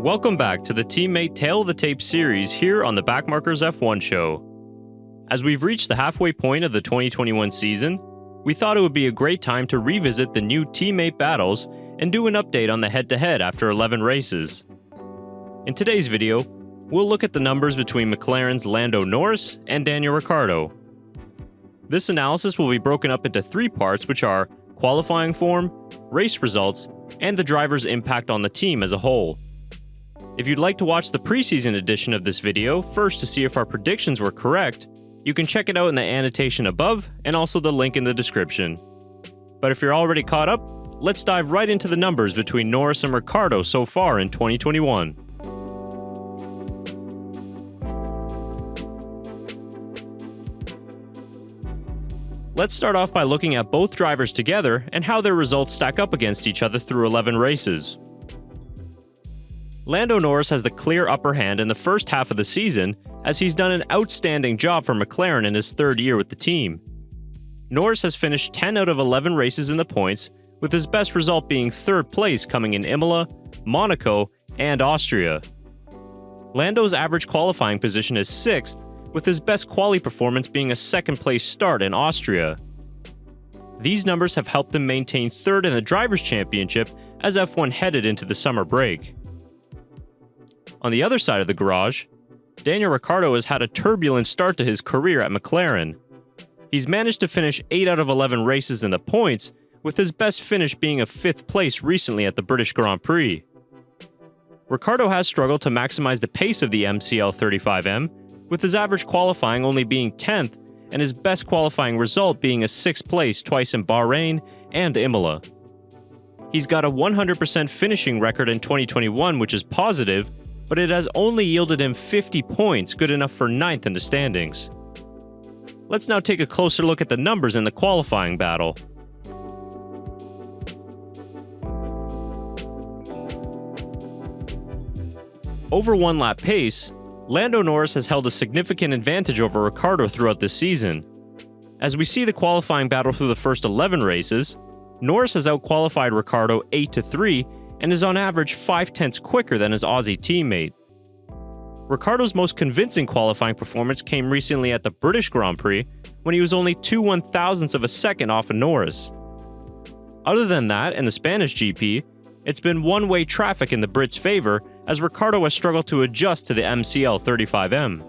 Welcome back to the Teammate Tale of the Tape series here on the Backmarkers F1 show. As we've reached the halfway point of the 2021 season, we thought it would be a great time to revisit the new teammate battles and do an update on the head-to-head after 11 races. In today's video, we'll look at the numbers between McLaren's Lando Norris and Daniel Ricciardo. This analysis will be broken up into three parts, which are qualifying form, race results, and the driver's impact on the team as a whole. If you'd like to watch the preseason edition of this video first to see if our predictions were correct, you can check it out in the annotation above and also the link in the description. But if you're already caught up, let's dive right into the numbers between Norris and Ricciardo so far in 2021. Let's start off by looking at both drivers together and how their results stack up against each other through 11 races. Lando Norris has the clear upper hand in the first half of the season, as he's done an outstanding job for McLaren in his third year with the team. Norris has finished 10 out of 11 races in the points, with his best result being third place coming in Imola, Monaco, and Austria. Lando's average qualifying position is 6th, with his best quali performance being a second place start in Austria. These numbers have helped him maintain third in the Drivers' Championship as F1 headed into the summer break. On the other side of the garage, Daniel Ricciardo has had a turbulent start to his career at McLaren. He's managed to finish 8 out of 11 races in the points, with his best finish being a 5th place recently at the British Grand Prix. Ricciardo has struggled to maximize the pace of the MCL 35M, with his average qualifying only being 10th and his best qualifying result being a 6th place twice in Bahrain and Imola. He's got a 100% finishing record in 2021, which is positive, but it has only yielded him 50 points, good enough for 9th in the standings. Let's now take a closer look at the numbers in the qualifying battle. Over one lap pace, Lando Norris has held a significant advantage over Ricciardo throughout this season. As we see the qualifying battle through the first 11 races, Norris has outqualified Ricciardo 8-3 and is on average 0.5 quicker than his Aussie teammate. Ricciardo's most convincing qualifying performance came recently at the British Grand Prix, when he was only 2/1000ths of a second off of Norris. Other than that, in the Spanish GP, it's been one-way traffic in the Brits' favor, as Ricciardo has struggled to adjust to the MCL 35M.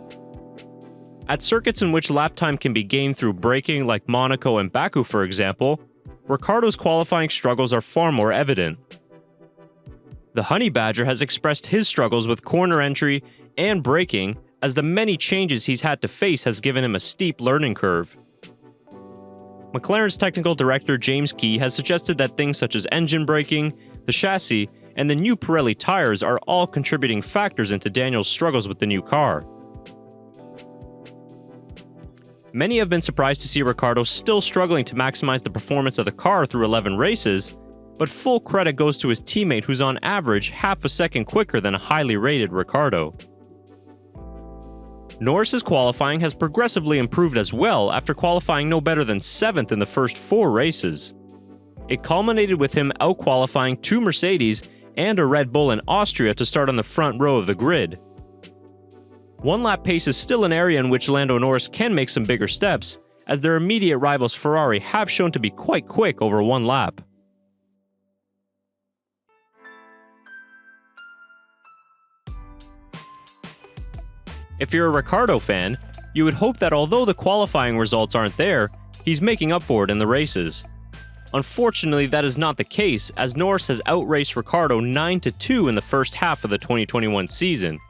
At circuits in which lap time can be gained through braking, like Monaco and Baku for example, Ricciardo's qualifying struggles are far more evident. The Honey Badger has expressed his struggles with corner entry and braking, as the many changes he's had to face has given him a steep learning curve. McLaren's technical director James Key has suggested that things such as engine braking, the chassis, and the new Pirelli tires are all contributing factors into Daniel's struggles with the new car. Many have been surprised to see Ricciardo still struggling to maximize the performance of the car through 11 races, but full credit goes to his teammate, who's on average half a second quicker than a highly rated Ricciardo. Norris's qualifying has progressively improved as well after qualifying no better than 7th in the first 4 races. It culminated with him outqualifying 2 Mercedes and a Red Bull in Austria to start on the front row of the grid. One lap pace is still an area in which Lando Norris can make some bigger steps, as their immediate rivals Ferrari have shown to be quite quick over one lap. If you're a Ricciardo fan, you would hope that although the qualifying results aren't there, he's making up for it in the races. Unfortunately, that is not the case, as Norris has outraced Ricciardo 9-2 in the first half of the 2021 season.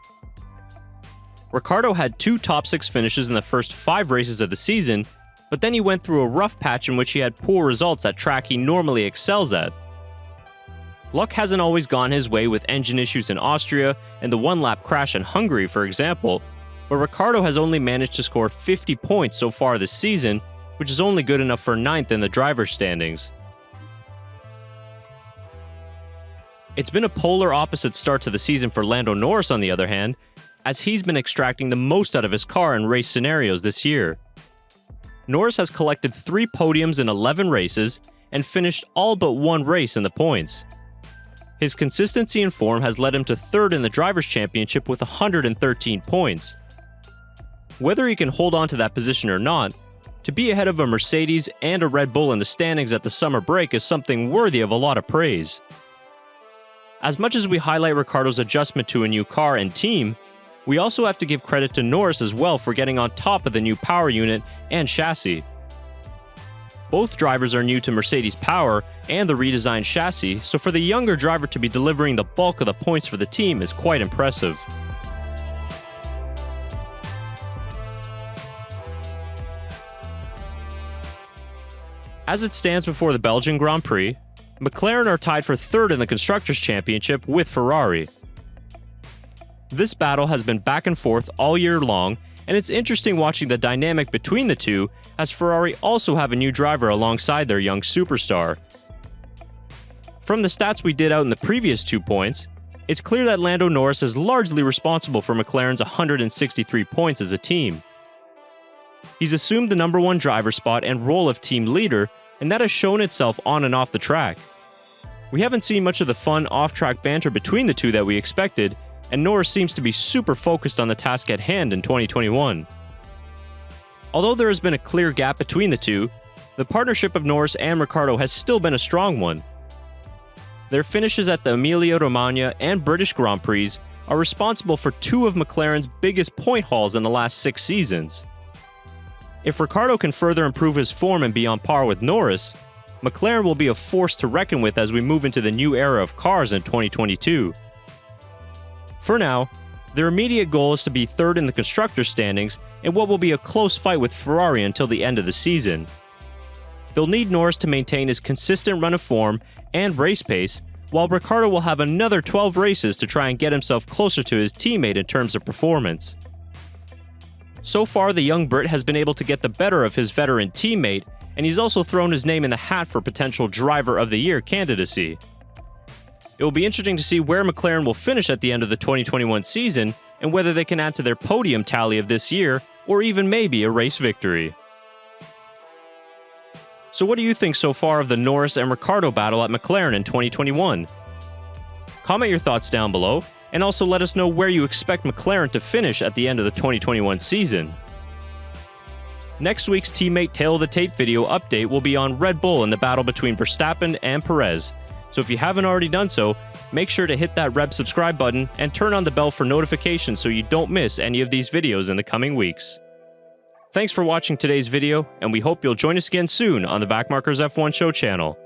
Ricciardo had 2 top 6 finishes in the first 5 races of the season, but then he went through a rough patch in which he had poor results at track he normally excels at. Luck hasn't always gone his way with engine issues in Austria and the one-lap crash in Hungary, for example, but Ricciardo has only managed to score 50 points so far this season, which is only good enough for 9th in the driver's standings. It's been a polar opposite start to the season for Lando Norris, on the other hand, as he's been extracting the most out of his car in race scenarios this year. Norris has collected 3 podiums in 11 races and finished all but 1 race in the points. His consistency in form has led him to third in the Drivers' Championship with 113 points. Whether he can hold on to that position or not, to be ahead of a Mercedes and a Red Bull in the standings at the summer break is something worthy of a lot of praise. As much as we highlight Ricciardo's adjustment to a new car and team, we also have to give credit to Norris as well for getting on top of the new power unit and chassis. Both drivers are new to Mercedes power and the redesigned chassis, so for the younger driver to be delivering the bulk of the points for the team is quite impressive. As it stands before the Belgian Grand Prix, McLaren are tied for third in the Constructors' Championship with Ferrari. This battle has been back and forth all year long, and it's interesting watching the dynamic between the two, as Ferrari also have a new driver alongside their young superstar. From the stats we did out in the previous 2 points, it's clear that Lando Norris is largely responsible for McLaren's 163 points as a team. He's assumed the number 1 driver spot and role of team leader, and that has shown itself on and off the track. We haven't seen much of the fun off-track banter between the two that we expected, and Norris seems to be super focused on the task at hand in 2021. Although there has been a clear gap between the two, the partnership of Norris and Ricciardo has still been a strong one. Their finishes at the Emilia-Romagna and British Grand Prix are responsible for 2 of McLaren's biggest point hauls in the last 6 seasons. If Ricciardo can further improve his form and be on par with Norris, McLaren will be a force to reckon with as we move into the new era of cars in 2022. For now, their immediate goal is to be third in the Constructors' standings in what will be a close fight with Ferrari until the end of the season. They'll need Norris to maintain his consistent run of form and race pace, while Ricciardo will have another 12 races to try and get himself closer to his teammate in terms of performance. So far, the young Brit has been able to get the better of his veteran teammate, and he's also thrown his name in the hat for potential Driver of the Year candidacy. It will be interesting to see where McLaren will finish at the end of the 2021 season, and whether they can add to their podium tally of this year, or even maybe a race victory. So what do you think so far of the Norris and Ricciardo battle at McLaren in 2021? Comment your thoughts down below, and also let us know where you expect McLaren to finish at the end of the 2021 season. Next week's Teammate Tail of the Tape video update will be on Red Bull in the battle between Verstappen and Perez, so if you haven't already done so, make sure to hit that red subscribe button and turn on the bell for notifications so you don't miss any of these videos in the coming weeks. Thanks for watching today's video, and we hope you'll join us again soon on the Backmarkers F1 Show channel.